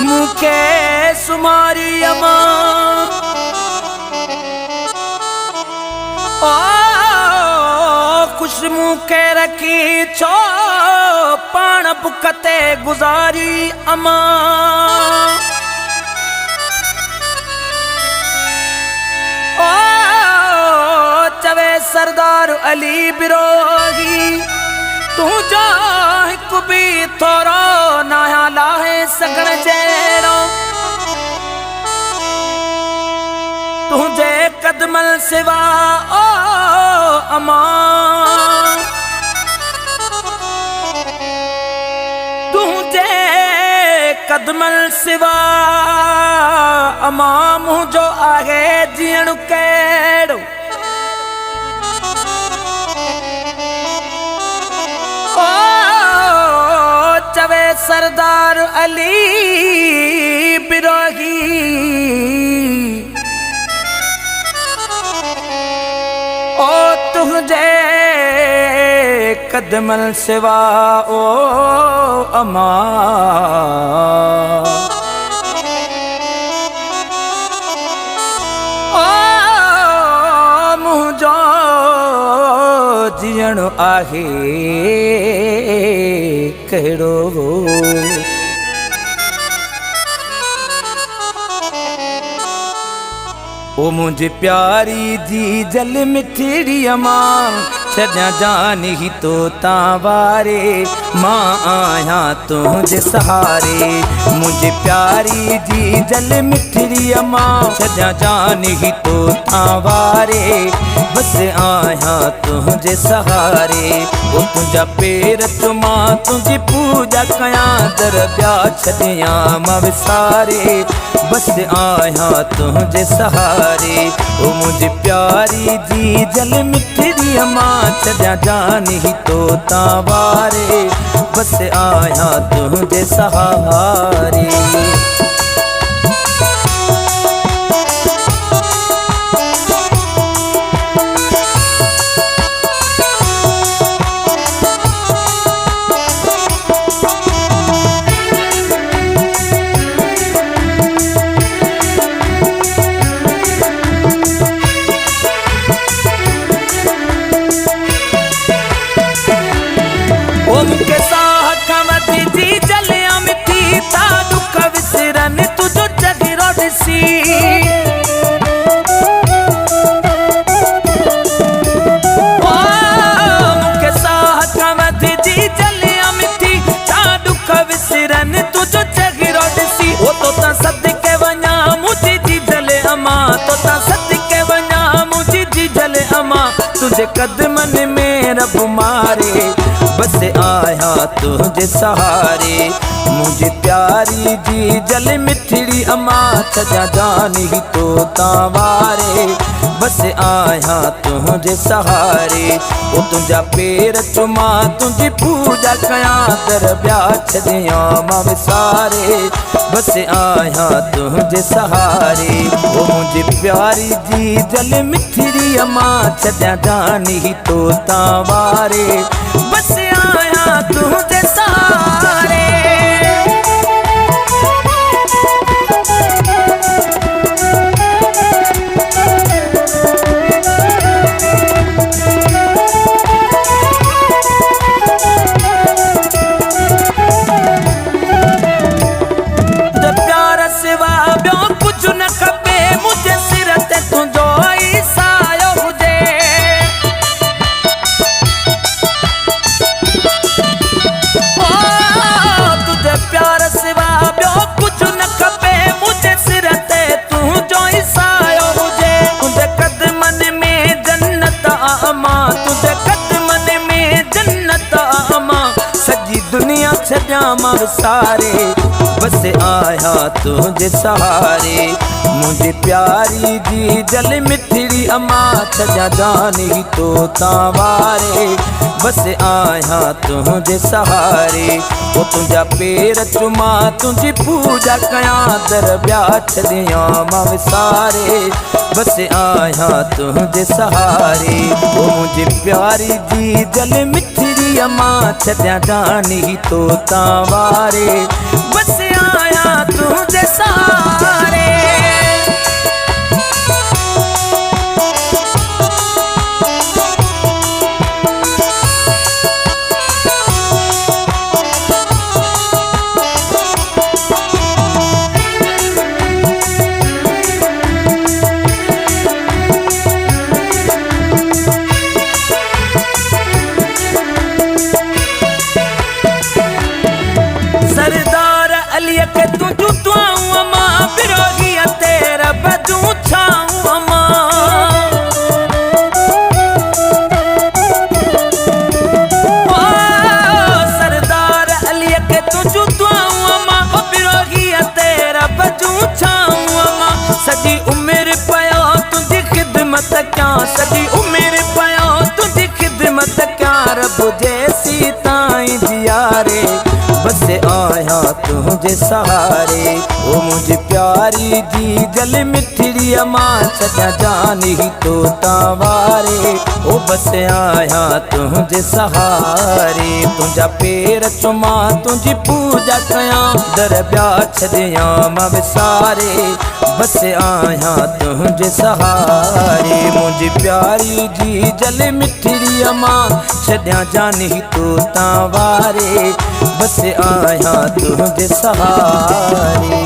मुके सुमारी अमा ओ कुछ मुके रखी छो पान बुकते गुजारी अमा ओ चवे सरदार अली बिरोही तू जो हिक भी थोरो नया लाहे सगण जेड़ो तुझे कदमल सिवा ओ अमा तुझे कदमल सिवा अमा मुझो आगे जीण केड़ो चवे सरदार अली बिरोही ओ तुझे कदमल सिवा ओ अमा ओ मुझो जीण आहे कहिड़ो ओ मुझे प्यारी जी जल मिठड़ी अमा छॾा जान ही तो तावारे मां आया तुझे सहारे मुझे प्यारी जी जल मिठड़ी अमा छॾा जान ही तो तावारे बस आया तुझे सहारे ओ तुझा पेर चुमा तुझी पूजा कया दरब्या छॾिया मां विसारे बस आया तुझे सहारे ओ मुझे प्यारी जी जल मिठड़ी अमा छॾा जान ही तो तावारे बस आया तुझे सहारे तुझे कदमन में रब मारे बस आया तुझे सहारे मुझे प्यारी जी जल मिठड़ी अमा छॾा जान ही तो तावारे बस आया तुझे सहारे ओ तुझा पेर चुमा तुझी पूजा कया दरब्या छॾिया मां विसारे बस आया तुझे सहारे ओ मुझे प्यारी जी जल मिठड़ी अमा छॾा जान ही तो तावारे बस आया तुझे सहारे दुनिया छॾिया मां विसारे बस आया तुझे सहारे। मुझे प्यारी जी जल मिठड़ी अम्मा सजा जानी तो तावारे। बस आया तुझे सहारे वो तुझा पैर चुमा तुझी पूजा कया दरब्याह छदिया मां विसारे। बस आया तुझे सहारे वो मुझे प्यारी जी जल मिठड़ी अम्मा छदिया जानी तो तावारे। बस आया तुझे सहारे। सरदार अली के तुझू तुआऊं अम्मा बिरोगी तेरा बजू छाऊं अम्मा। सरदार अली के तुझू तुआऊं अम्मा बिरोगी तेरा बजू छाऊं अम्मा। सजी उम्र पयो तुझी खिदमत क्या सजी उम्र पयो तुझी खिदमत क्या रब जैसी ताई जियारे। बस आया तुझे सहारे ओ मुझे प्यारी जी जल मिठड़ी अम्मा सजा जानी तो तावारे। ओ बस आया तुझे सहारे तुझा पैर चुमा तुझी पूजा कया दरब्याह छदिया मां विसारे। बस आया तुझे सहारे मुझे प्यारी जी जल मिठड़ी अम्मा छदिया जानी तो तावारे। बस आया तुझे सहारे।